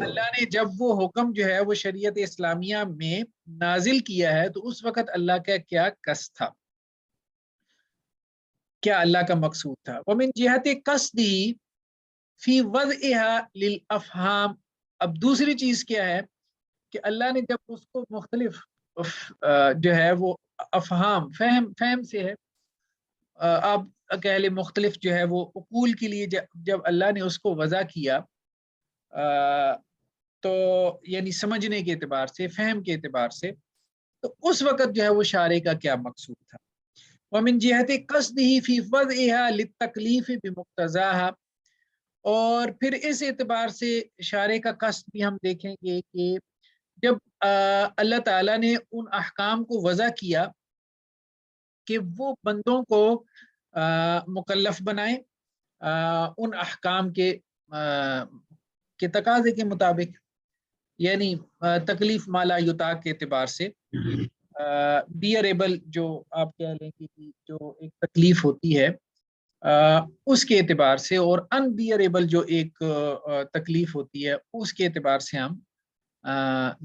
اللہ نے جب وہ حکم جو ہے وہ شریعت اسلامیہ میں نازل کیا ہے تو اس وقت اللہ کا کیا قصد تھا، کیا اللہ کا مقصود تھا. ومن جہت قصدی فی وضعها للافہام، اب دوسری چیز کیا ہے کہ اللہ نے جب اس کو مختلف جو ہے وہ افہام، فہم سے ہے، آپ کہہ لیں مختلف جو ہے وہ عقول کے لیے جب اللہ نے اس کو وضع کیا تو یعنی سمجھنے کے اعتبار سے، فہم کے اعتبار سے، تو اس وقت جو ہے وہ شارع کا کیا مقصود تھا. ومن جہت قصدہ فی وضعها للتکلیف بمقتضاها، اور پھر اس اعتبار سے شارع کا قصد بھی ہم دیکھیں گے کہ جب اللہ تعالیٰ نے ان احکام کو وضع کیا کہ وہ بندوں کو مکلف بنائے ان احکام کے تقاضے کے مطابق، یعنی تکلیف مالا یطاق کے اعتبار سے، بیئریبل جو آپ کہہ لیں کہ جو ایک تکلیف ہوتی ہے اس کے اعتبار سے، اور ان بیئریبل جو ایک تکلیف ہوتی ہے اس کے اعتبار سے ہم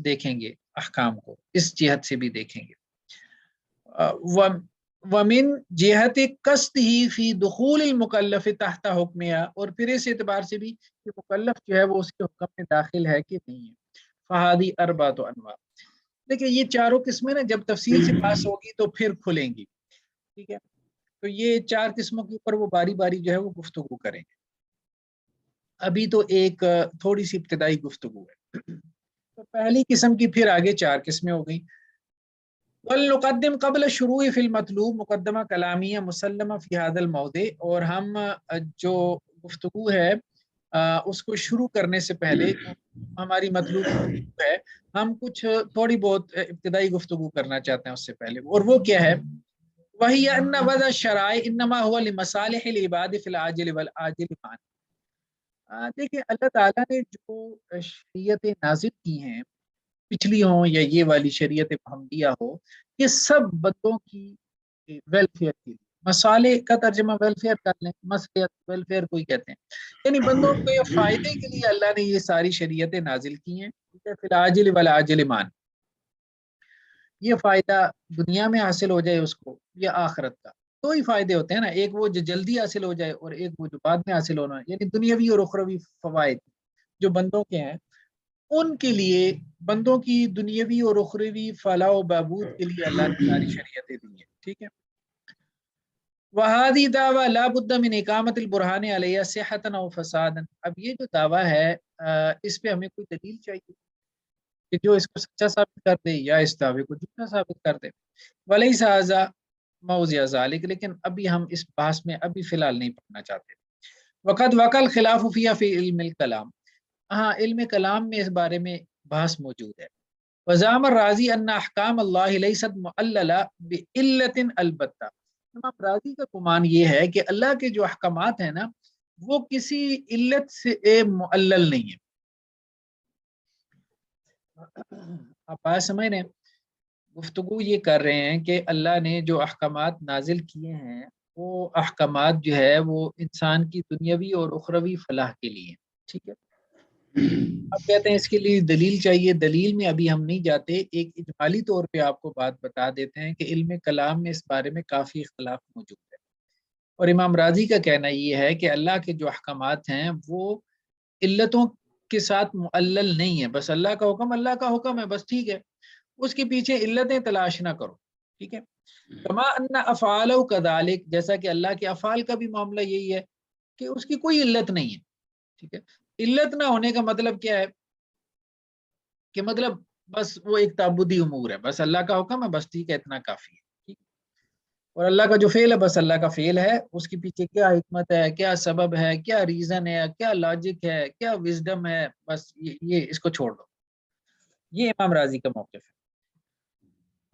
دیکھیں گے احکام کو، اس جہت سے بھی دیکھیں گے. ومن جہت قصدہ فی دخول المکلف تحت حکمیا، اور پھر اس اعتبار سے بھی کہ مکلف جو ہے وہ اس کے حکم میں داخل ہے کہ نہیں ہے. فہادی اربعۃ انواع، دیکھیں یہ چاروں قسمیں نا جب تفصیل سے پاس ہوگی تو پھر کھلیں گی، ٹھیک ہے. تو یہ چار قسموں کے اوپر وہ باری باری جو ہے وہ گفتگو کریں گے. ابھی تو ایک تھوڑی سی ابتدائی گفتگو ہے. تو پہلی قسم کی پھر آگے چار قسمیں ہو گئیں. والنقدم قبل شروع فی المطلوب مقدمہ کلامیہ مسلمہ فی هذا الموضع، اور ہم جو گفتگو ہے اس کو شروع کرنے سے پہلے ہماری مطلوب ہے، ہم کچھ تھوڑی بہت ابتدائی گفتگو کرنا چاہتے ہیں اس سے پہلے، اور وہ کیا ہے؟ وہی ان وضع الشرائع انما هو لمصالح العباد فی العاجل والآجل معا. دیکھیں اللہ تعالیٰ نے جو شریعتیں نازل کی ہیں، پچھلی ہوں یا یہ والی شریعت محمدیہ ہو، یہ سب بندوں کی ویلفیئر کی، مصالح کا ترجمہ ویلفیئر کر لیں، مصلحت ویلفیئر کو ہی کہتے ہیں، یعنی بندوں کے فائدے کے لیے اللہ نے یہ ساری شریعتیں نازل کی ہیں. فی العاجل والآجل معا، یہ فائدہ دنیا میں حاصل ہو جائے اس کو یا آخرت کا. دو ہی فائدے ہوتے ہیں نا، ایک وہ جو جلدی حاصل ہو جائے اور ایک وہ جو بعد میں حاصل ہونا ہے، یعنی دنیاوی اور اخروی فوائد جو بندوں کے ہیں ان کے لیے، بندوں کی دنیاوی اور اخروی فلاح و بہبود کے لیے اللہ نے ساری شریعتیں دی ہیں، ٹھیک ہے. وہادی دعویٰ لا بد من اقامت البرہان علیہ صحتا و فسادا، اب یہ جو دعویٰ ہے اس پہ ہمیں کوئی دلیل چاہیے کہ جو اس کو سچا ثابت کر دے یا اس دعوے کو جھوٹا ثابت کر دے. ولیس ھذا موضع ذلک، لیکن ابھی ہم اس بحث میں ابھی فی الحال نہیں پڑھنا چاہتے. وقد وقع الخلاف فیہا فی علم الکلام، ہاں علم کلام میں اس بارے میں بحث موجود ہے. وزعم الرازی ان احکام اللہ لیست معللہ بعلت البتہ، امام رازی کا گمان یہ ہے کہ اللہ کے جو احکامات ہیں نا وہ کسی علت سے معلل نہیں ہے. آپ بات سمجھ رہے ہیں؟ گفتگو یہ کر رہے ہیں کہ اللہ نے جو احکامات نازل کیے ہیں وہ احکامات جو ہے وہ انسان کی دنیاوی اور اخروی فلاح کے لیے، ٹھیک ہے. اب کہتے ہیں اس کے لیے دلیل چاہیے، دلیل میں ابھی ہم نہیں جاتے، ایک اجمالی طور پہ آپ کو بات بتا دیتے ہیں کہ علم کلام میں اس بارے میں کافی اختلاف موجود ہے. اور امام راضی کا کہنا یہ ہے کہ اللہ کے جو احکامات ہیں وہ علتوں کے ساتھ معلل نہیں ہے، بس اللہ کا حکم ہے، بس ٹھیک ہے، اس کے پیچھے علتیں تلاش نہ کرو، ٹھیک ہے. کما ان افعالہ کذالک، جیسا کہ اللہ کے افعال کا بھی معاملہ یہی ہے کہ اس کی کوئی علت نہیں ہے، ٹھیک ہے. علت نہ ہونے کا مطلب کیا ہے کہ مطلب بس وہ ایک تعبدی امور ہے، بس اللہ کا حکم ہے، بس ٹھیک ہے، اتنا کافی ہے، ٹھیک. اور اللہ کا جو فعل ہے بس اللہ کا فعل ہے، اس کے پیچھے کیا حکمت ہے، کیا سبب ہے، کیا ریزن ہے، کیا لاجک ہے، کیا وزڈم ہے، بس یہ اس کو چھوڑ دو. یہ امام راضی کا موقف ہے.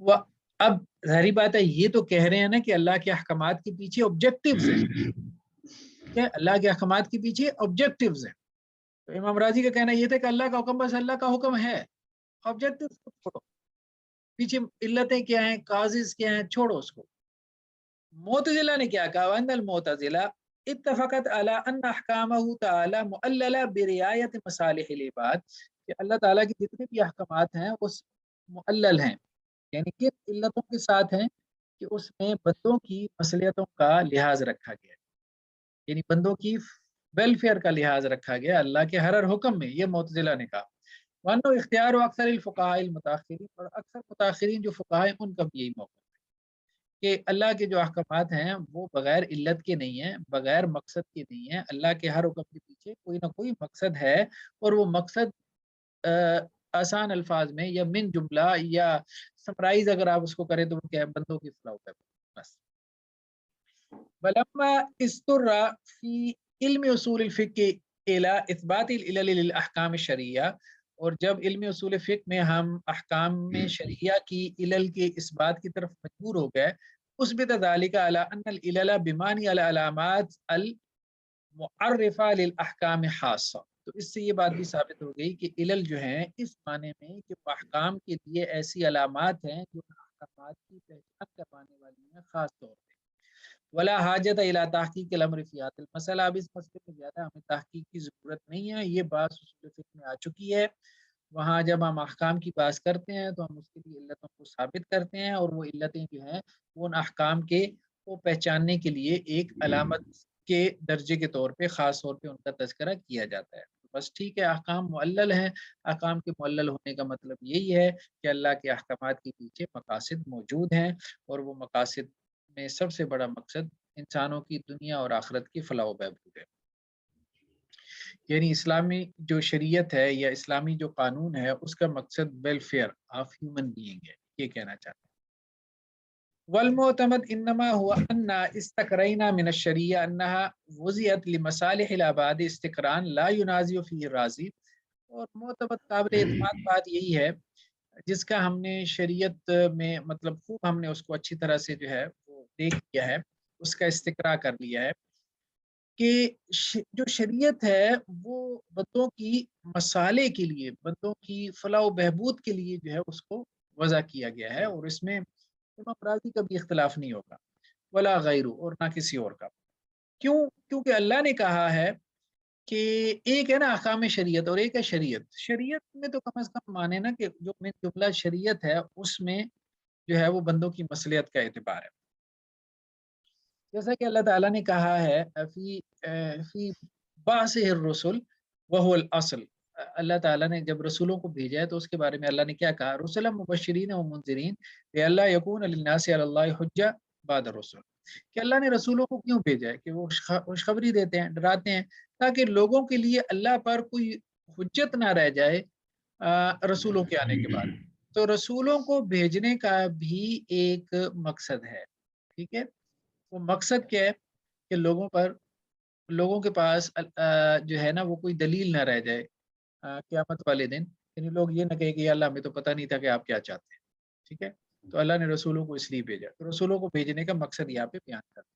وہ اب ظاہری بات ہے یہ تو کہہ رہے ہیں نا کہ اللہ کے احکامات کے پیچھے آبجیکٹیوز ہیں، کہ اللہ کے احکامات کے پیچھے آبجیکٹیوز ہیں. تو امام راضی کا کہنا یہ تھا کہ اللہ کا حکم بس اللہ کا حکم ہے، آبجیکٹیوز کو چھوڑو، پیچھے علتیں کیا ہیں، کازز کیا ہیں، چھوڑو اس کو. معتزلہ نے کیا کہا؟ وان المعتزلہ اتفقت علی ان احکامہ تعالی معللہ برعایت مصالح العباد، کہ اللہ تعالیٰ کے جتنے بھی احکامات ہیں وہ معلل ہیں، یعنی کن علتوں کے ساتھ ہیں کہ اس میں بندوں کی مصلحتوں کا لحاظ رکھا گیا ہے، یعنی بندوں کی ویلفیئر کا لحاظ رکھا گیا اللہ کے ہر حکم میں، یہ معتزلہ نے کہا۔ وانو اختیار و اکثر الفقہاء المتاخرین، اور اکثر متاخرین جو فقہاء ہیں ان کا بھی یہی موقف ہے کہ اللہ کے جو احکامات ہیں وہ بغیر علت کے نہیں ہیں، بغیر مقصد کے نہیں ہیں، اللہ کے ہر حکم کے پیچھے کوئی نہ کوئی مقصد ہے، اور وہ مقصد آسان الفاظ میں یا من جملہ یا سمرائز اگر آپ اس کو کریں تو وہ کیا ہے، بندوں کی فلاح ہے بس۔ ولما استر فی علم اصول الفقہ الى اثبات العلل للاحکام الشرعیہ، اور جب علم اصول فقہ میں ہم احکام میں شرعیہ کی علل کے اثبات کی طرف مجبور ہو گئے، اثبت ذلك على ان العلل بمعنی العلامات المعرفہ للاحکام خاصہ، تو اس سے یہ بات بھی ثابت ہو گئی کہ علل جو ہیں اس معنی میں کہ احکام کے لیے ایسی علامات ہیں جو احکامات کی پہچان کروانے والی ہیں خاص طور پہ۔ ولا حاجت الى تحقیق الامر فی ذات المسئلہ، اب اس مسئلے میں زیادہ ہمیں تحقیق کی ضرورت نہیں ہے، یہ بات اصول فقہ میں آ چکی ہے، وہاں جب ہم احکام کی بات کرتے ہیں تو ہم اس کے لیے علتوں کو ثابت کرتے ہیں، اور وہ علتیں جو ہیں وہ ان احکام کے کو پہچاننے کے لیے ایک علامت کے درجے کے طور پہ خاص طور پہ ان کا تذکرہ کیا جاتا ہے۔ بس ٹھیک ہے، احکام معلل ہیں، احکام کے معلل ہونے کا مطلب یہی ہے کہ اللہ کے احکامات کے پیچھے مقاصد موجود ہیں، اور وہ مقاصد میں سب سے بڑا مقصد انسانوں کی دنیا اور آخرت کی فلاح و بہبود ہے۔ یعنی اسلامی جو شریعت ہے یا اسلامی جو قانون ہے اس کا مقصد ویلفیئر آف ہیومن بینگ ہے، یہ کہنا چاہتے ہیں۔ والمعتمد انما هو ان استقرينا من الشريعه انها وضعت لمصالح العباد استقران لا ينازع فيه الرازي، اور معتمد قابل اعتماد بات یہی ہے جس کا ہم نے شریعت میں مطلب خوب ہم نے اس کو اچھی طرح سے جو ہے وہ دیکھ لیا ہے، اس کا استقرا کر لیا ہے کہ جو شریعت ہے وہ بندوں کی مصالح کے لیے، بندوں کی فلاح و بہبود کے لیے جو ہے اس کو وضع کیا گیا ہے، اور اس میں امام راضی کا بھی اختلاف نہیں ہوگا، ولا غیرو، اور نہ کسی اور کا۔ کیوں؟ کیونکہ اللہ نے کہا ہے کہ ایک ہے نا احکام شریعت اور ایک ہے شریعت، شریعت میں تو کم از کم مانے نا کہ جو میں جملہ شریعت ہے اس میں جو ہے وہ بندوں کی مصلحت کا اعتبار ہے، جیسا کہ اللہ تعالیٰ نے کہا ہے فی بعث الرسل وهو الاصل، اللہ تعالیٰ نے جب رسولوں کو بھیجا ہے تو اس کے بارے میں اللہ نے کیا کہا، رسلا مبشرین و منذرین لئلا یکون للناس علی اللہ حجہ بعد الرسل، کہ اللہ نے رسولوں کو کیوں بھیجا ہے کہ وہ خوشخبری دیتے ہیں، ڈراتے ہیں، تاکہ لوگوں کے لیے اللہ پر کوئی حجت نہ رہ جائے رسولوں کے آنے کے بعد۔ تو رسولوں کو بھیجنے کا بھی ایک مقصد ہے، ٹھیک ہے، وہ مقصد کیا ہے کہ لوگوں کے پاس جو ہے نا وہ کوئی دلیل نہ رہ جائے قیامت والے دن، یعنی لوگ یہ نہ کہے کہ اللہ ہمیں تو پتہ نہیں تھا کہ آپ کیا چاہتے ہیں، ٹھیک ہے، تو اللہ نے رسولوں کو اس لیے بھیجا، تو رسولوں کو بھیجنے کا مقصد یہاں پہ بیان کرنا۔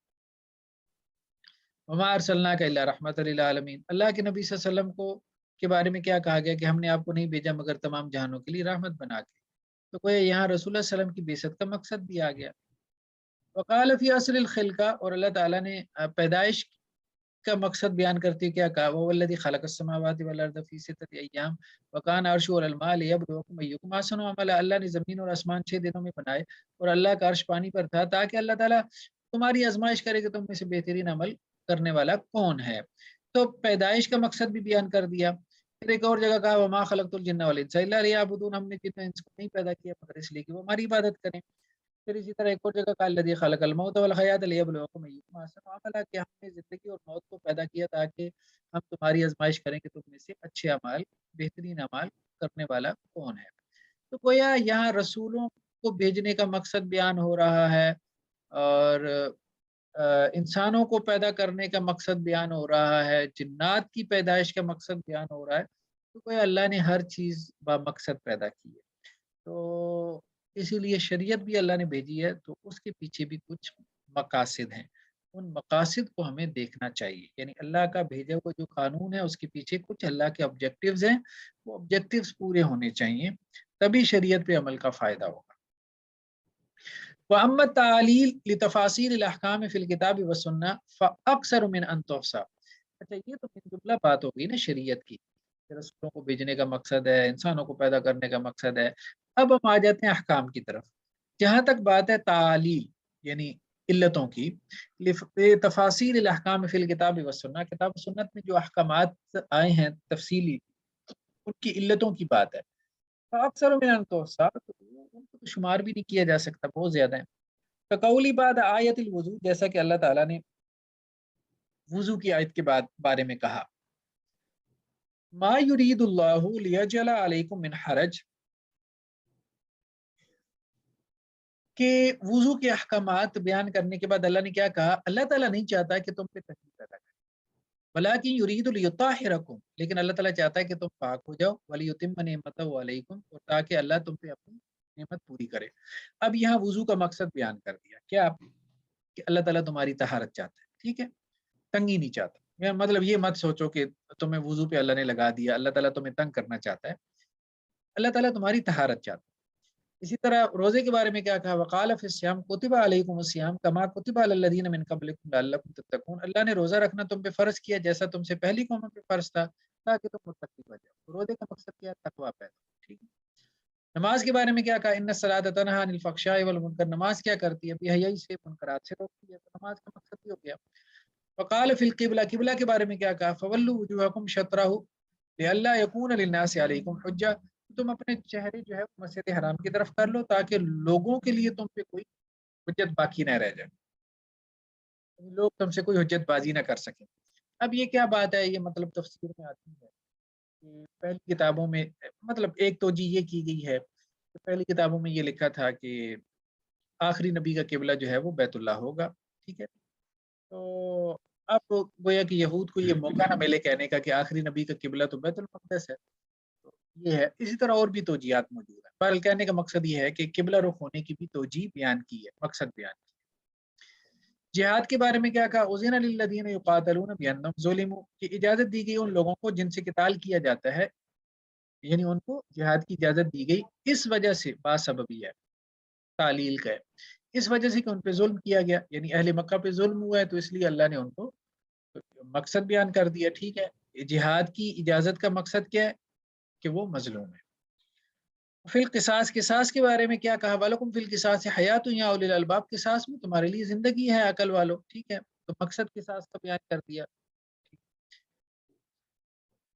وما ارسلناک الا رحمت للعالمین، اللہ کے نبی صلی اللہ علیہ وسلم کو کے بارے میں کیا کہا گیا کہ ہم نے آپ کو نہیں بھیجا مگر تمام جہانوں کے لیے رحمت بنا کے، تو کوئی یہاں رسول اللہ صلی اللہ علیہ وسلم کی بعثت کا مقصد بھی آ گیا۔ وقال فی اصل الخلقہ، اور اللہ تعالیٰ نے پیدائش کا مقصد بیان کرتے کیا کہا، وہ الذی خلق السماوات والارض فی ستۃ ایام وکان عرشہ علی الماء لیبلوکم ایکم احسن عملا، اللہ نے زمین اور آسمان 6 دنوں میں بنائے اور اللہ کا عرش پانی پر تھا تاکہ اللہ تعالیٰ تمہاری آزمائش کرے کہ تم میں سے بہترین عمل کرنے والا کون ہے، تو پیدائش کا مقصد بھی بیان کر دیا۔ پھر ایک اور جگہ کہا وما خلقت الجن والانس الا لیعبدون، ہم نے جن انس کو نہیں پیدا کیا مگر اس لیے کہ وہ ہماری عبادت کریں۔ پھر اسی طرح ایک اور جگہ کہا الذی خلق الموت والحیات لیبلوکم ایکم احسن عملا، کہ ہم نے زندگی اور موت کو پیدا کیا تاکہ ہم تمہاری آزمائش کریں کہ تم میں سے اچھے اعمال، بہترین اعمال کرنے والا کون ہے۔ تو گویا یہاں رسولوں کو بھیجنے کا مقصد بیان ہو رہا ہے، اور انسانوں کو پیدا کرنے کا مقصد بیان ہو رہا ہے، جنات کی پیدائش کا مقصد بیان ہو رہا ہے، تو گویا اللہ نے ہر چیز با مقصد پیدا کی ہے، تو اسی لیے شریعت بھی اللہ نے بھیجی ہے تو اس کے پیچھے بھی کچھ مقاصد ہیں، ان مقاصد کو ہمیں دیکھنا چاہیے، یعنی اللہ کا بھیجا ہوا جو قانون ہے اس کے پیچھے کچھ اللہ کے آبجیکٹیوز ہیں، وہ آبجیکٹیوز پورے ہونے چاہیے، تبھی شریعت پہ عمل کا فائدہ ہوگا۔ وَأَمَّا التَّعَالِيلُ لِتَفَاصِيلِ الْأَحْكَامِ فِي الْكِتَابِ وَالسُّنَّةِ فَأَكْثَرُ مِنْ أَنْ تُحْصَى۔ اچھا یہ تو من جملہ بات ہو گئی نا شریعت کی، رسولوں کو بھیجنے کا مقصد ہے، انسانوں کو پیدا کرنے کا مقصد ہے۔ اب ہم آ جاتے ہیں احکام کی طرف۔ جہاں تک بات ہے تعالیل یعنی علتوں کی، تفاصیل الاحکام فی الکتاب والسنہ، کتاب و سنت میں جو احکامات آئے ہیں تفصیلی، ان کی علتوں کی بات ہے۔ اکثر من ان کو شمار بھی نہیں کیا جا سکتا، بہت زیادہ ہیں۔ قولی بعد آیت الوضو، جیسا کہ اللہ تعالیٰ نے وضو کی آیت کے بارے میں کہا، ما یرید اللہ لیجعل علیکم من حرج، کہ وضو کے احکامات بیان کرنے کے بعد اللہ نے کیا کہا؟ اللہ تعالیٰ نہیں چاہتا کہ تم پہ تکلیف پیدا کرے، ولیکن یرید لیطہرکم، لیکن اللہ تعالیٰ چاہتا ہے کہ تم پاک ہو جاؤ، ولیتم نعمتہ علیکم، اور تاکہ اللہ تم پہ اپنی نعمت پوری کرے۔ اب یہاں وضو کا مقصد بیان کر دیا، کیا کہ اللہ تعالیٰ تمہاری طہارت چاہتا ہے، ٹھیک ہے، تنگی نہیں چاہتا۔ مطلب یہ مت سوچو کہ تمہیں وضو پہ اللہ نے لگا دیا، اللہ تعالیٰ تمہیں تنگ کرنا چاہتا ہے، اللہ تعالیٰ تمہاری طہارت چاہتا ہے۔ اسی طرح روزے کے بارے میں کیا کہا؟ وقال فی الصیام کتب علیکم الصیام کما کتب علی الذین من قبلکم لعلکم تتقون، اللہ نے روزہ رکھنا تم پہ فرض کیا جیسا تم سے پہلی قوموں پہ فرض تھا، تاکہ تم متقی ہو جاؤ۔ روزے کا مقصد کیا ہے؟ تقویٰ پیدا، ٹھیک ہے۔ نماز کے بارے میں کیا کہا؟ ان الصلاۃ تنہی عن الفحشاء والمنکر، نماز کیا کرتی ہے؟ بے حیائی سے، منکرات سے روکتی ہے، تو نماز کا مقصد یہ ہو گیا۔ وقال فی القبلہ، قبلہ کے بارے میں کیا کہا؟ فولوا وجوہکم شطرہ لئلا یکون للناس علیکم حجہ، تم اپنے چہرے جو ہے مسجد حرام کی طرف کر لو تاکہ لوگوں کے لیے تم پہ کوئی حجت باقی نہ رہ جائے، لوگ تم سے کوئی حجت بازی نہ کر سکیں۔ اب یہ کیا بات ہے؟ یہ مطلب تفسیر میں آتی ہے کہ پہلی کتابوں میں مطلب ایک توجہ یہ کی گئی ہے کہ پہلی کتابوں میں یہ لکھا تھا کہ آخری نبی کا قبلہ جو ہے وہ بیت اللہ ہوگا، ٹھیک ہے۔ تو اب گویا کہ یہود کو یہ موقع نہ ملے کہنے کا کہ آخری نبی کا قبلہ تو بیت المقدس ہے، تو یہ ہے۔ اسی طرح اور بھی توجیہات موجود ہیں، بہرحال کہنے کا مقصد یہ ہے کہ قبلہ رخ ہونے کی بھی توجیہ بیان کی ہے، مقصد بیان کی ہے۔ جہاد کے بارے میں کیا کہا؟ اذن للذین یقاتلون بانہم ظلموا، کہ اجازت دی گئی ان لوگوں کو جن سے قتال کیا جاتا ہے، یعنی ان کو جہاد کی اجازت دی گئی اس وجہ سے، باسببی ہے، تعلیل کا ہے، اس وجہ سے کہ ان پہ ظلم کیا گیا، یعنی اہل مکہ پہ ظلم ہوا ہے، تو اس لیے اللہ نے ان کو مقصد بیان کر دیا، ٹھیک ہے۔ جہاد کی اجازت کا مقصد کیا ہے؟ کہ وہ مظلوم ہے۔ فی القصاص، قصاص کے بارے میں کیا کہا؟ وَلَكُمْ فِي الْقِصَاصِ حَيَاةٌ يَا أُولِي الْأَلْبَابِ، قصاص میں تمہارے لیے زندگی ہے عقل والو، ٹھیک ہے، تو مقصد قصاص کا بیان کر دیا۔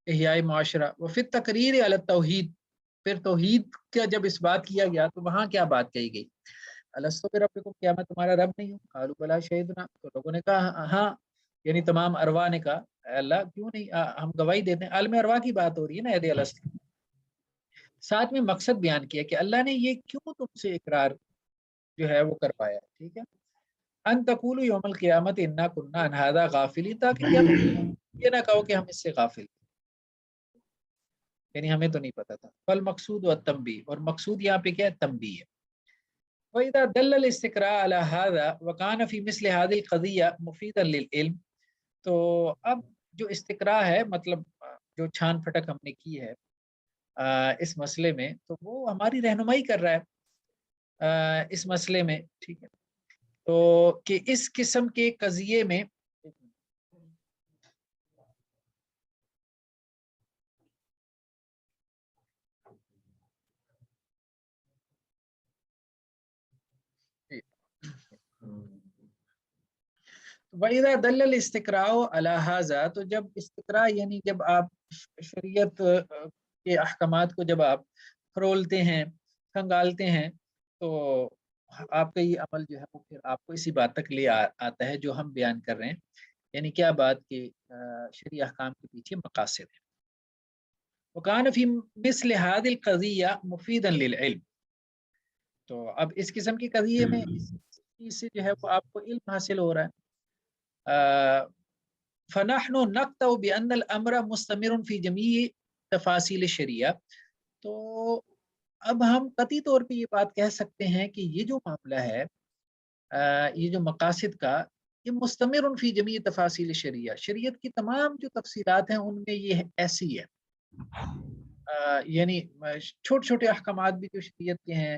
احیاء معاشرہ، وفی التقریر علی التوحید، پھر توحید کا جب اس بات کیا گیا تو وہاں کیا بات کہی گئی؟ الستو بربکم، کیا میں تمہارا رب نہیں ہوں؟ قالوا بلی شہدنا، تو لوگوں نے کہا ہاں، یعنی تمام ارواح نے کہا اللہ کیوں نہیں، ہم گواہی دیتے ہیں۔ عالم ارواح کی بات ہو رہی ہے نا، اہد الست۔ ساتھ میں مقصد بیان کیا کہ اللہ نے یہ کیوں تم سے اقرار جو ہے وہ کروایا، ٹھیک ہے۔ ان تقولوا یوم القیامت انا کنا عن ھذا غافلین، تاکہ کیا یہ نہ کہو کہ ہم اس سے غافل، یعنی ہمیں تو نہیں پتا تھا۔ فالمقصود والتنبیہ، اور مقصود یہاں پہ کیا ہے؟ تنبیہ ہے۔ وَإِذَا دَلَّ الْإِسْتِقْرَاءُ عَلَى هَذَا وَكَانَ فِي مِثْلِ هَذِهِ الْقَضِيَّةِ مُفِيدًا لِلْعِلْمِ، تو اب جو استقراء ہے، مطلب جو چھان پھٹک ہم نے کی ہے اس مسئلے میں، تو وہ ہماری رہنمائی کر رہا ہے اس مسئلے میں، ٹھیک ہے۔ تو کہ اس قسم کے قضیے میں وَإِذَا دَلَّ الْإِسْتِقْرَاءُ عَلَى هَذَا، تو جب استقراء یعنی جب آپ شریعت کے احکامات کو جب آپ فرولتے ہیں، کھنگالتے ہیں، تو آپ کا یہ عمل جو ہے وہ پھر آپ کو اسی بات تک لے آتا ہے جو ہم بیان کر رہے ہیں، یعنی کیا بات کہ شرعی احکام کے پیچھے مقاصد ہے۔ وَكَانَ فِي مِثْلِ هَذِهِ الْقَضِيَّةِ مُفِيدًا لِلْعِلْمِ، تو اب اس قسم کی قضیے میں اس چیز سے جو ہے وہ آپ کو علم حاصل ہو رہا ہے۔ فنحن نقطع بأن الامر مستمر في جميع تفاصیل الشریعہ، تو اب ہم قطعی طور پہ یہ بات کہہ سکتے ہیں کہ یہ جو معاملہ ہے، یہ جو مقاصد کا، یہ مستمر فی جمیع تفاصیل الشریعہ، شریعت کی تمام جو تفصیلات ہیں ان میں یہ ایسی ہے، یعنی چھوٹے چھوٹے احکامات بھی جو شریعت کے ہیں،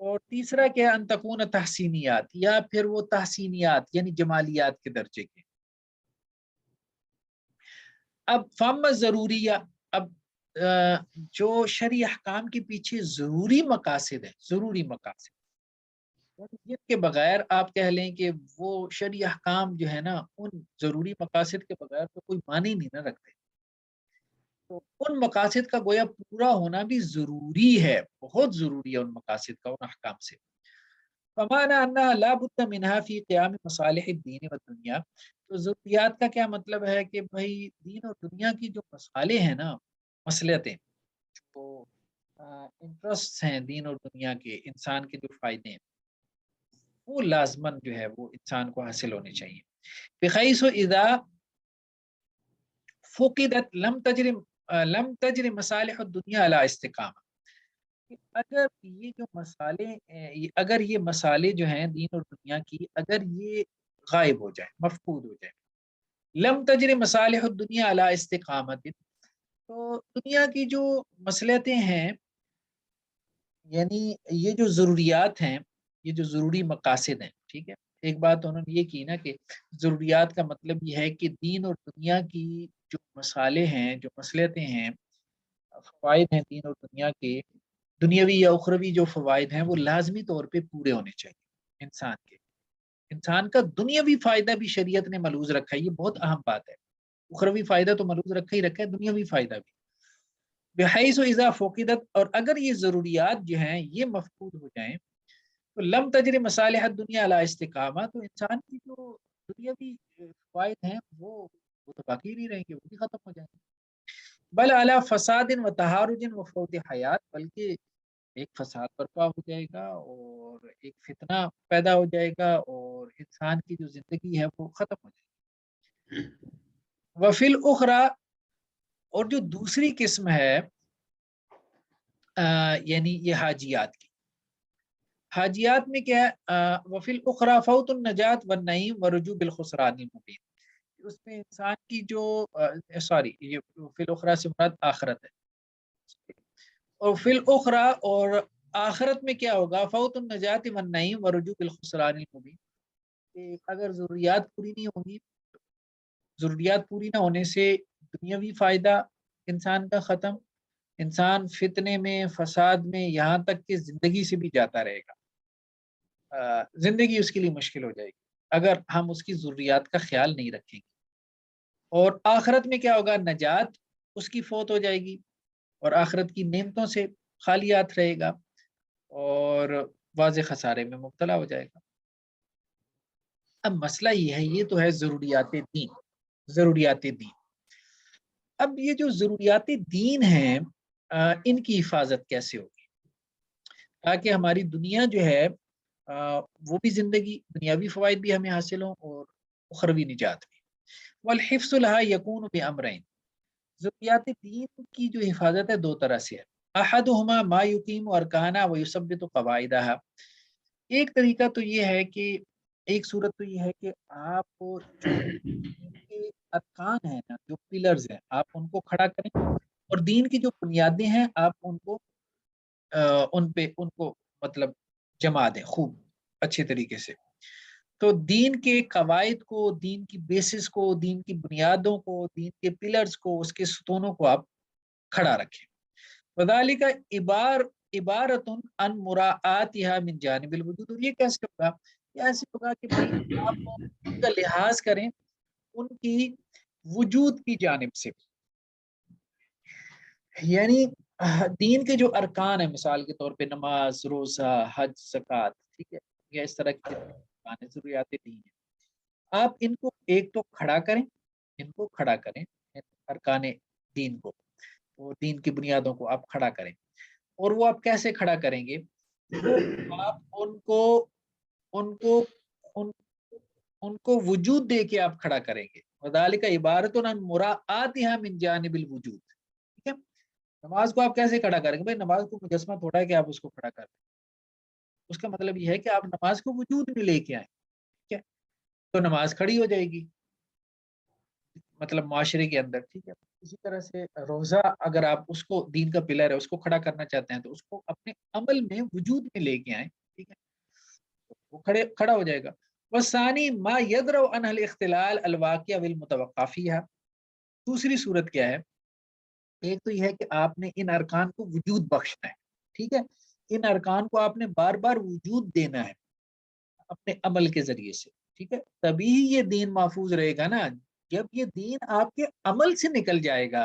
اور تیسرا کیا ان تکون تحسینیات، یا پھر وہ تحسینیات یعنی جمالیات کے درجے کے. اب فم ضروریہ، اب جو شرعی احکام کے پیچھے ضروری مقاصد ہیں، ضروری مقاصد جن کے بغیر آپ کہہ لیں کہ وہ شرعی احکام جو ہے نا ان ضروری مقاصد کے بغیر تو کوئی معنی نہیں نہ رکھتے. تو ان مقاصد کا گویا پورا ہونا بھی ضروری ہے، بہت ضروری ہے ان مقاصد کا، ان احکام سے. فمانا انہا لا بد منہا فی قیام مصالح الدین و دنیا. تو ضروریات کا کیا مطلب ہے کہ بھائی دین اور دنیا کی جو مصالح ہیں نا، مصلحتیں، جو انٹرسٹ ہیں دین اور دنیا کے، انسان کے جو فائدے ہیں، وہ لازماً جو ہے وہ انسان کو حاصل ہونے چاہیے. بخیص اذا فقدت لم تجر مصالح الدنیا علی استقامہ. اگر یہ جو اگر یہ مسالے جو ہیں دین اور دنیا کی، اگر یہ غائب ہو جائے، مفقود ہو جائے، لم تجر مصالح الدنیا علی استقامت، تو دنیا کی جو مصلحتیں ہیں، یعنی یہ جو ضروریات ہیں، یہ جو ضروری مقاصد ہیں، ٹھیک ہے. ایک بات انہوں نے یہ کی نا کہ ضروریات کا مطلب یہ ہے کہ دین اور دنیا کی جو مسالے ہیں، جو مصلحتیں ہیں، فوائد ہیں دین اور دنیا کے، دنیاوی یا اخروی جو فوائد ہیں، وہ لازمی طور پہ پورے ہونے چاہیے انسان کے. انسان کا دنیاوی فائدہ بھی شریعت نے ملحوظ رکھا ہے، یہ بہت اہم بات ہے. اخروی فائدہ تو ملحوظ رکھا ہی رکھا ہے، دنیاوی فائدہ بھی. بحیث و اذا فقدت، اور اگر یہ ضروریات جو ہیں یہ مفقود ہو جائیں، تو لم تجر مصالح الدنیا علی استقامہ، تو انسان کی جو دنیاوی فوائد ہیں وہ تو باقی نہیں رہیں گے، وہ بھی ختم ہو جائیں گے. بل علی فساد و تہارج و فوت حیات، بلکہ ایک فساد برپا ہو جائے گا اور ایک فتنہ پیدا ہو جائے گا، اور انسان کی جو زندگی ہے وہ ختم ہو جائے گی. وفی الاخری، اور جو دوسری قسم ہے یعنی یہ حاجیات کی، حاجیات میں کیا ہے؟ وفی الاخری فوت النجات والنعیم ورجوع بالخسران المبین. اس میں انسان کی جو یہ فی الاخری سے مراد آخرت ہے. اور فی الاخری، اور آخرت میں کیا ہوگا؟ فوت النجات والنعیم ورجوع بالخسران المبین. کہ اگر ضروریات پوری نہیں ہوں گی، ضروریات پوری نہ ہونے سے دنیاوی فائدہ انسان کا ختم، انسان فتنے میں، فساد میں، یہاں تک کہ زندگی سے بھی جاتا رہے گا. زندگی اس کے لیے مشکل ہو جائے گی اگر ہم اس کی ضروریات کا خیال نہیں رکھیں گے. اور آخرت میں کیا ہوگا؟ نجات اس کی فوت ہو جائے گی، اور آخرت کی نعمتوں سے خالیات رہے گا، اور واضح خسارے میں مبتلا ہو جائے گا. اب مسئلہ یہ ہے، یہ تو ہے ضروریات دین، ضروریات دین. اب یہ جو ضروریات دین ہیں، ان کی حفاظت کیسے ہوگی تاکہ ہماری دنیا جو ہے وہ بھی زندگی، دنیاوی فوائد بھی ہمیں حاصل ہوں اور اخروی نجات بھی. والحفظ لها يكون بامرین. ضروریات دین کی جو حفاظت ہے دو طرح سے ہے. احدهما ما يقيم ارکانها ويثبت قواعدها. ایک طریقہ تو یہ ہے کہ، ایک صورت تو یہ ہے کہ آپ جو دین کے ارکان ہیں نا، جو پلرز ہیں، آپ ان کو کھڑا کریں، اور دین کی جو بنیادیں ہیں آپ ان کو مطلب جما دیں خوب اچھے طریقے سے. تو دین کے قواعد کو، دین کی بیسس کو، دین کی بنیادوں کو، دین کے پلرز کو، اس کے ستونوں کو آپ کھڑا رکھیں. وذالک عبارت عن مراعاتها من جانب الوجود. اور یہ کیسے ہوگا؟ یہ ایسے ہوگا کہ بھائی آپ ان کا لحاظ کریں ان کی وجود کی جانب سے. یعنی دین کے جو ارکان ہیں، مثال کے طور پہ نماز، روزہ، حج، زکوٰۃ، ٹھیک ہے، یا اس طرح کی ضروریات دین ہیں، آپ ان کو ایک تو کھڑا کریں، ان کو کھڑا کریں، ارکان دین کو، اور دین کی بنیادوں کو آپ کھڑا کریں. اور وہ آپ کیسے کھڑا کریں گے؟ وہ آپ ان کو وجود دے کے آپ کھڑا کریں گے. وذالک عبارت عن مراعاتها من جانب الوجود. ٹھیک ہے، نماز کو آپ کیسے کھڑا کریں گے؟ بھائی نماز کو مجسمہ تھوڑا ہے کہ آپ اس کو کھڑا کر دیں. اس کا مطلب یہ ہے کہ آپ نماز کو وجود میں لے کے آئیں. ٹھیک ہے، تو نماز کھڑی ہو جائے گی. مطلب معاشرے کے اندر، ٹھیک ہے. اسی طرح سے روزہ اگر آپ اس کو دین کا پلر ہے اس کو کھڑا کرنا چاہتے ہیں تو اس کو اپنے عمل میں وجود میں لے کے آئیں، ٹھیک ہے، وہ کھڑا ہو جائے گا. وثانی ما یدرؤ عنہ الاختلال الواقع بالمتوقع فیہا. دوسری صورت کیا ہے؟ ایک تو یہ ہے کہ آپ نے ان ارکان کو وجود بخشنا ہے، ٹھیک ہے، ان ارکان کو آپ نے بار بار وجود دینا ہے اپنے عمل کے ذریعے سے، ٹھیک ہے، تبھی یہ دین محفوظ رہے گا نا. جب یہ دین آپ کے عمل سے نکل جائے گا،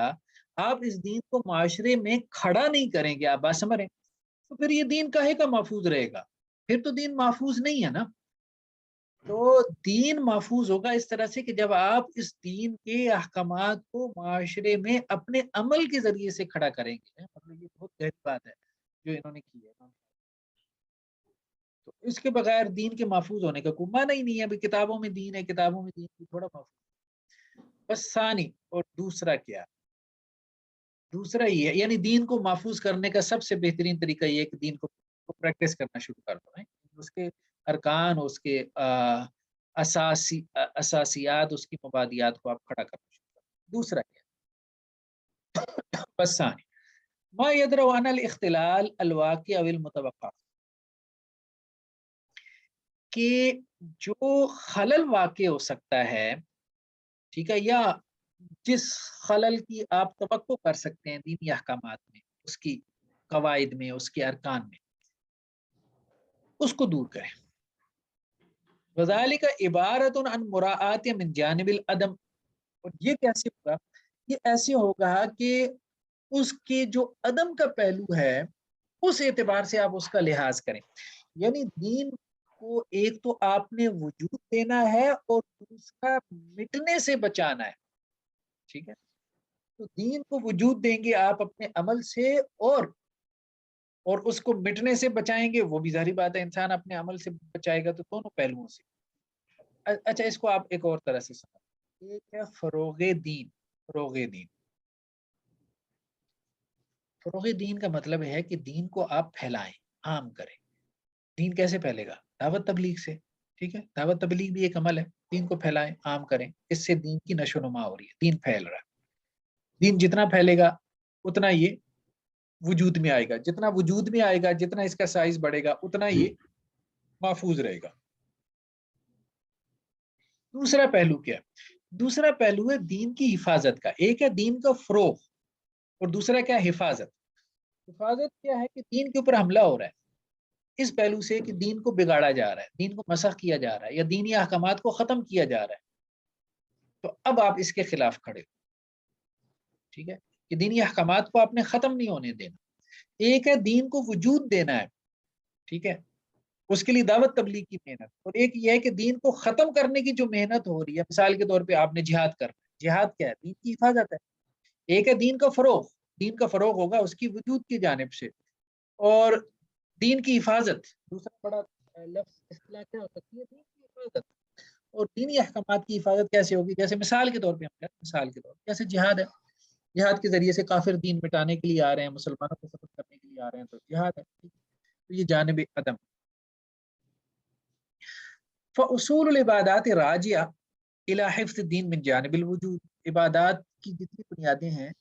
آپ اس دین کو معاشرے میں کھڑا نہیں کریں گے، آپ بات سمجھ رہے ہیں، تو پھر یہ دین کاہے کا محفوظ رہے گا؟ پھر تو دین محفوظ نہیں ہے نا. تو دین محفوظ ہوگا اس طرح سے کہ جب آپ اس دین کے احکامات کو معاشرے میں اپنے عمل کے ذریعے سے کھڑا کریں گے. مطلب یہ بہت گہری بات ہے جو انہوں نے کی ہے. تو اس کے بغیر دین کے محفوظ ہونے کا کوئی معنی ہی نہیں ہے. ابھی کتابوں میں دین ہے، کتابوں میں دین کی تھوڑا محفوظ. بس ثانی، اور دوسرا کیا؟ دوسرا یہ ہے، یعنی دین کو محفوظ کرنے کا سب سے بہترین طریقہ یہ ہے کہ دین کو پریکٹس کرنا شروع کر دو. اس کے ارکان، اس کے اساسیات، اس کی مبادیات کو آپ کھڑا کرنا شروع کر دو. دوسرا کیا؟ بس ثانی ما یدرؤ عن الاختلال الواقع او المتوقع، کہ جو خلل واقع ہو سکتا ہے، ٹھیک ہے، یا جس خلل کی آپ توقع کر سکتے ہیں دینی احکامات میں، اس کی قواعد میں، اس کے ارکان میں، اس کو دور کریں. وذالک عبارت عن مراعات من جانب العدم. اور یہ کیسے ہوگا؟ یہ ایسے ہوگا کہ اس کے جو عدم کا پہلو ہے اس اعتبار سے آپ اس کا لحاظ کریں. یعنی دین کو ایک تو آپ نے وجود دینا ہے اور دوسرا مٹنے سے بچانا ہے، ٹھیک ہے. تو دین کو وجود دیں گے آپ اپنے عمل سے، اور اس کو مٹنے سے بچائیں گے، وہ بھی ظاہری بات ہے انسان اپنے عمل سے بچائے گا. تو دونوں پہلوؤں سے. اچھا، اس کو آپ ایک اور طرح سے سمجھیں. ایک ہے فروغ دین. فروغ دین، فروغ دین کا مطلب ہے کہ دین کو آپ پھیلائیں، عام کریں. دین کیسے پھیلے گا؟ دعوت تبلیغ سے، ٹھیک ہے. دعوت تبلیغ بھی ایک عمل ہے. دین کو پھیلائیں، عام کریں، اس سے دین کی نشو و نما ہو رہی ہے، دین پھیل رہا ہے. دین جتنا پھیلے گا اتنا یہ وجود میں آئے گا، جتنا وجود میں آئے گا، جتنا اس کا سائز بڑھے گا اتنا یہ محفوظ رہے گا. دوسرا پہلو کیا؟ دوسرا پہلو ہے دین کی حفاظت کا. ایک ہے دین کا فروغ اور دوسرا کیا؟ حفاظت. حفاظت کیا ہے؟ کہ دین کے اوپر حملہ ہو رہا ہے اس پہلو سے کہ دین کو بگاڑا جا رہا ہے، دین کو مسخ کیا جا رہا ہے، یا دینی احکامات کو ختم کیا جا رہا ہے. تو اب آپ اس کے خلاف کھڑے ہو، ٹھیک ہے، کہ دینی احکامات کو آپ نے ختم نہیں ہونے دینا. ایک ہے دین کو وجود دینا ہے، ٹھیک ہے، اس کے لیے دعوت تبلیغ کی محنت. اور ایک یہ ہے کہ دین کو ختم کرنے کی جو محنت ہو رہی ہے، مثال کے طور پہ آپ نے جہاد کرنا. جہاد کیا ہے؟ دین کی حفاظت ہے. ایک ہے دین کا فروغ. دین کا فروغ ہوگا اس کی وجود کی جانب سے، اور دین کی حفاظت دوسرا بڑا لفظ اصطلاح کیا ہو سکتی ہے؟ دین کی حفاظت. اور دینی احکامات کی حفاظت کیسے ہوگی؟ جیسے مثال کے طور پہ مثال کے طور پہ جیسے جہاد ہے. جہاد کے ذریعے سے کافر دین مٹانے کے لیے آ رہے ہیں، مسلمانوں کو ختم کرنے کے لیے آ رہے ہیں، تو جہاد ہے. تو یہ جانب عدم. فاصول العبادات راجعہ الی حفظ الدین من جانب الوجود. عبادات کی جتنی بنیادیں ہیں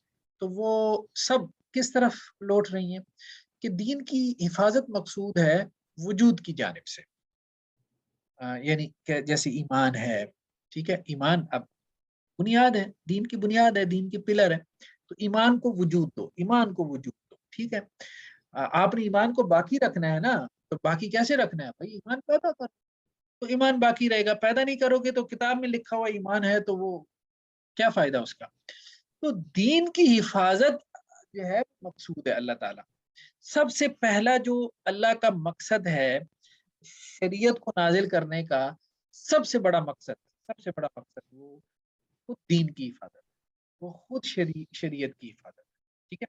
تو وہ سب کس طرف لوٹ رہی ہیں؟ کہ دین کی حفاظت مقصود ہے وجود کی جانب سے. یعنی کہ جیسے ایمان ہے، ٹھیک ہے، ایمان اب بنیاد ہے، دین کی بنیاد ہے، دین کی پلر ہے. تو ایمان کو وجود دو، ایمان کو وجود دو، ٹھیک ہے. آپ نے ایمان کو باقی رکھنا ہے نا. تو باقی کیسے رکھنا ہے بھائی؟ ایمان پیدا کر تو ایمان باقی رہے گا. پیدا نہیں کرو گے تو کتاب میں لکھا ہوا ایمان ہے تو وہ کیا فائدہ اس کا؟ تو دین کی حفاظت جو ہے مقصود ہے اللہ تعالیٰ. سب سے پہلا جو اللہ کا مقصد ہے شریعت کو نازل کرنے کا، سب سے بڑا مقصد وہ خود دین کی حفاظت، وہ خود شریعت کی حفاظت، ٹھیک ہے.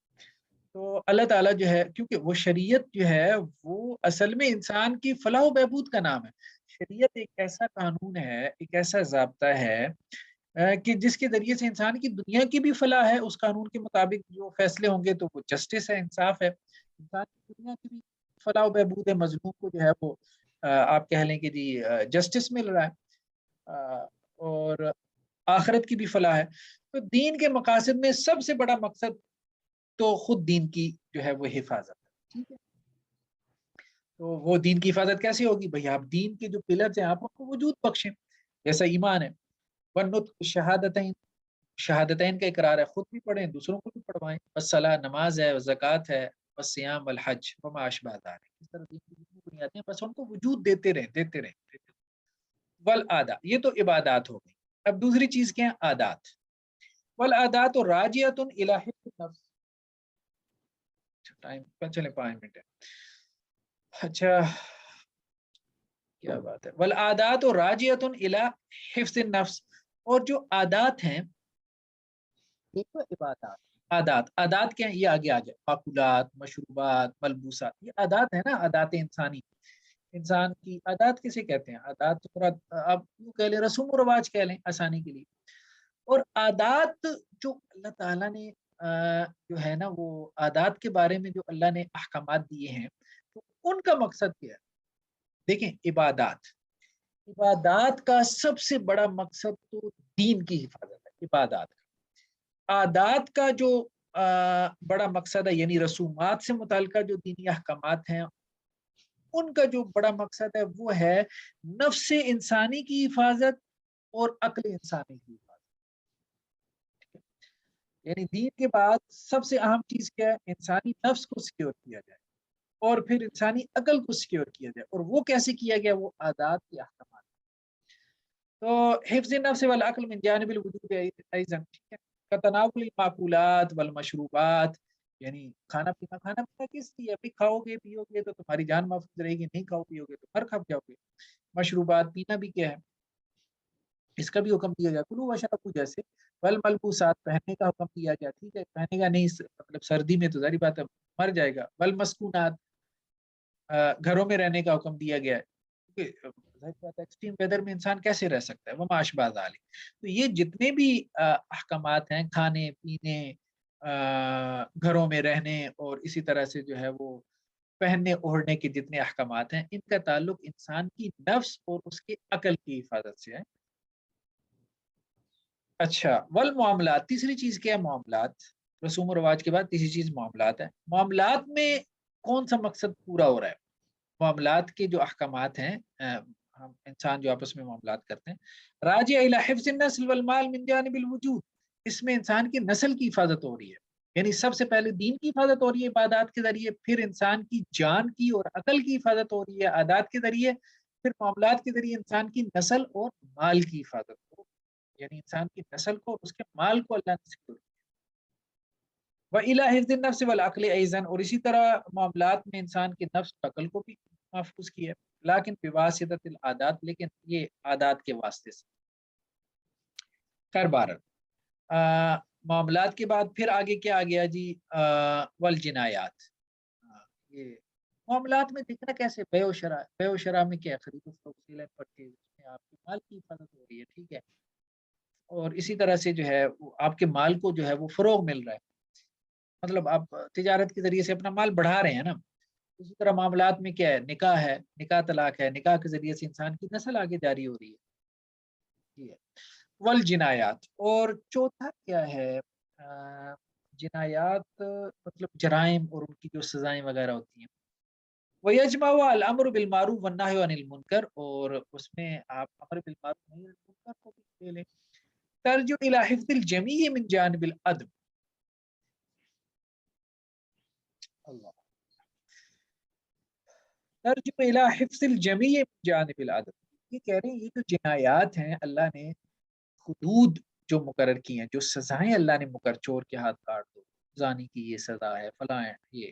تو اللہ تعالیٰ جو ہے، کیونکہ وہ شریعت جو ہے وہ اصل میں انسان کی فلاح و بہبود کا نام ہے. شریعت ایک ایسا قانون ہے، ایک ایسا ضابطہ ہے کہ جس کے ذریعے سے انسان کی دنیا کی بھی فلاح ہے. اس قانون کے مطابق جو فیصلے ہوں گے تو وہ جسٹس ہے، انصاف ہے. انسان کی دنیا کی بھی فلاح و بہبود ہے. مظلوم کو جو ہے وہ آپ کہہ لیں کہ جی جسٹس مل رہا ہے. اور آخرت کی بھی فلاح ہے. تو دین کے مقاصد میں سب سے بڑا مقصد تو خود دین کی جو ہے وہ حفاظت ہے. ٹھیک ہے. تو وہ دین کی حفاظت کیسے ہوگی؟ بھئی آپ دین کے جو پلرز ہیں آپ ان کو وجود بخشیں، جیسا ایمان ہے. والنطق شہادتین، شہادتین کا اقرار ہے، خود بھی پڑھیں دوسروں کو بھی پڑھوائیں. والصلاۃ، نماز ہے، زکوٰۃ ہے، والصیام والحج وما اشبہ ذلک. اس طرح دین کی جتنی بنیادیں ہیں بس ان کو وجود دیتے رہیں. والعادات، یہ تو عبادات ہو گئی. اب دوسری چیز کیا ہے؟ عادات. والعادات راجعۃ الی حفظ النفس. ٹائم چلے 5 منٹ ہے. اچھا کیا بات ہے. والعادات راجعۃ الی حفظ النفس. اور جو عادات ہیں دیکھو عبادات، عادات کیا ہیں؟ یہ آگے آ جائے. معقولات، مشروبات، ملبوسات، یہ عادات ہیں نا، عادات انسانی. انسان کی عادات کسے کہتے ہیں؟ عادات تو آپ یوں کہہ لیں، رسوم و رواج کہہ لیں آسانی کے لیے. اور عادات جو اللہ تعالیٰ نے جو ہے نا وہ عادات کے بارے میں جو اللہ نے احکامات دیے ہیں تو ان کا مقصد کیا ہے؟ دیکھیں عبادات کا سب سے بڑا مقصد تو دین کی حفاظت ہے. عبادات کا، عادات کا جو بڑا مقصد ہے یعنی رسومات سے متعلقہ جو دینی احکامات ہیں ان کا جو بڑا مقصد ہے وہ ہے نفس انسانی کی حفاظت اور عقل انسانی کی حفاظت. یعنی دین کے بعد سب سے اہم چیز کیا ہے؟ انسانی نفس کو سیکیور کیا جائے اور پھر انسانی عقل کو سیکیور کیا جائے. اور وہ کیسے کیا گیا؟ وہ عادات کے احکامات. تو حفظ النفس والعقل من جانب الوجود ایضا، تناول المعقولات والمشروبات، یعنی کھانا پینا کس لیے؟ ابھی کھاؤ گے پیو گے تو تمہاری جان محفوظ رہے گی، نہیں کھاؤ پیو گے تو مر کھپ جاؤ گے. مشروبات، پینا بھی کیا ہے؟ اس کا بھی حکم دیا گیا. کلو وشربو جیسے. والملبوسات، پہننے کا حکم دیا گیا. ٹھیک ہے، پہنے گا نہیں مطلب سردی میں تو ظاہر بات ہے مر جائے گا. والمسکونات، گھروں میں رہنے کا حکم دیا گیا ہے. ایکسٹریم ویدر میں انسان کیسے رہ سکتا ہے؟ وما اشبہ ذالک. تو یہ جتنے بھی احکامات ہیں، کھانے پینے، گھروں میں رہنے اور اسی طرح سے جو ہے وہ پہننے اوڑھنے کے جتنے احکامات ہیں ان کا تعلق انسان کی نفس اور اس کے عقل کی حفاظت سے ہے. اچھا والمعاملات، تیسری چیز کیا ہے؟ معاملات. رسوم و رواج کے بعد تیسری چیز معاملات ہے. معاملات میں کون سا مقصد پورا ہو رہا ہے؟ معاملات کے جو احکامات ہیں، ہم انسان جو آپس میں معاملات کرتے ہیں، راجع الی حفظ النسل والمال من جانب الوجود، اس میں انسان کی نسل کی حفاظت ہو رہی ہے. یعنی سب سے پہلے دین کی حفاظت ہو رہی ہے عبادات کے ذریعے، پھر انسان کی جان کی اور عقل کی حفاظت ہو رہی ہے عادات کے ذریعے، پھر معاملات کے ذریعے انسان کی نسل اور مال کی حفاظت ہو، یعنی انسان کی نسل کو اور اس کے مال کو اللہ نے سیکور کیا. وَإِلَى حِفْظِ النَّفْسِ وَالْعَقْلِ أَيْضًا، اور اسی طرح معاملات میں انسان کے نفس عقل کو بھی محفوظ کیا ہے. لیکن بواسطۃ العادات، لیکن یہ عادات کے واسطے سے. خیر بہرحال معاملات کے بعد پھر آگے کیا آ گیا جی؟ والجنایات. یہ معاملات میں دیکھنا کیسے بیع و شراء میں کیا خرید و فروخت پر کے اس میں آپ کے مال کی حفاظت ہو رہی ہے. ٹھیک ہے، اور اسی طرح سے جو ہے آپ کے مال کو جو ہے وہ فروغ مل رہا ہے، مطلب آپ تجارت کے ذریعے سے اپنا مال بڑھا رہے ہیں نا. اسی طرح معاملات میں کیا ہے؟ نکاح ہے، نکاح طلاق ہے، نکاح کے ذریعے سے انسان کی نسل آگے جاری ہو رہی ہے. ٹھیک ہے. والجنایات، اور چوتھا کیا ہے؟ جنایات مطلب جرائم اور ان کی جو سزائیں وغیرہ ہوتی ہیں. وَيَجْمَعُ الْأَمْرُ بِالْمَعْرُوفِ وَالنَّهْيُ عَنِ الْمُنكَرِ، اور اس میں آپ امر بالمعروف نہی عن المنکر کو بھی لے لیں. ترجع الى حفظ الجمیع من جانب العدم. اللہ، ترجع الى حفظ الجمیع من جانب العدم. یہ کہہ رہے ہیں یہ جو جنایات ہیں اللہ نے حدود جو مقرر کی ہیں، جو سزائیں اللہ نے مقرر، چور کے ہاتھ کاٹ دو، زانی کی یہ سزا ہے، فلاں ہے یہ.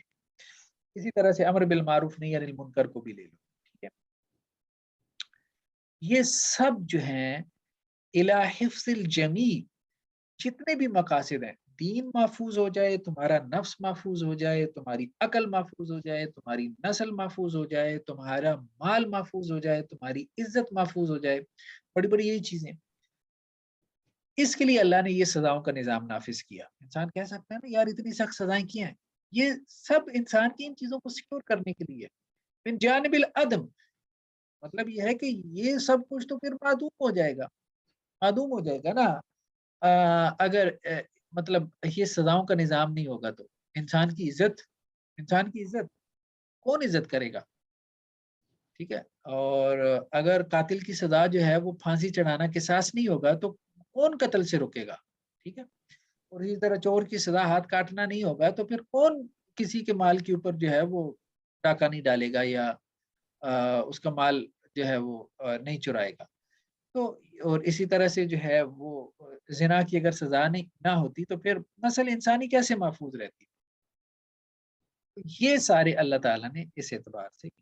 اسی طرح سے امر بالمعروف نہی عن المنکر کو بھی لے لو. ٹھیک ہے، یہ سب جو ہیں الی حفظ الجمیع، جتنے بھی مقاصد ہیں، دین محفوظ ہو جائے، تمہارا نفس محفوظ ہو جائے، تمہاری عقل محفوظ ہو جائے، تمہاری نسل محفوظ ہو جائے، تمہارا مال محفوظ ہو جائے، تمہاری عزت محفوظ ہو جائے، بڑی بڑی یہی چیزیں. اس کے لیے اللہ نے یہ سزاؤں کا نظام نافذ کیا. انسان کہہ سکتا ہے نا یار اتنی سخت سزائیں کیا ہیں، یہ سب انسان کی ان چیزوں کو سیکیور کرنے کے لیے. من جانب العدم، مطلب یہ ہے کہ یہ سب کچھ تو پھر معدوم ہو جائے گا. معدوم ہو جائے گا نا. اگر مطلب یہ سزاؤں کا نظام نہیں ہوگا تو انسان کی عزت کون عزت کرے گا؟ ٹھیک ہے. اور اگر قاتل کی سزا جو ہے وہ پھانسی چڑھانا قصاص نہیں ہوگا تو کون قتل سے روکے گا؟ ٹھیک ہے. اور اسی طرح چور کی سزا ہاتھ کاٹنا نہیں ہوگا تو پھر کون کسی کے مال کے اوپر جو ہے وہ ڈاکہ نہیں ڈالے گا یا اس کا مال جو ہے وہ نہیں چرائے گا. تو اور اسی طرح سے جو ہے وہ زنا کی اگر سزا نہیں نہ ہوتی تو پھر نسل انسانی کیسے محفوظ رہتی؟ یہ سارے اللہ تعالیٰ نے اس اعتبار سے کی.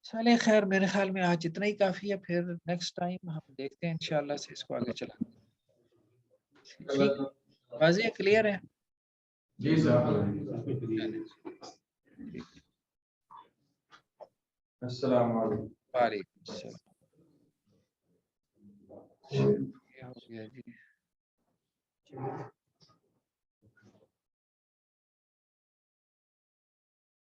چلے خیر، میرے خیال میں آج اتنا ہی کافی ہے. پھر نیکسٹ ٹائم ہم دیکھتے ہیں انشاءاللہ سے اس کو آگے چلا. ٹھیک، واضح کلیئر ہے؟ جی سر. السلام علیکم. وعلیکم السلام. یہ ہو گیا جی.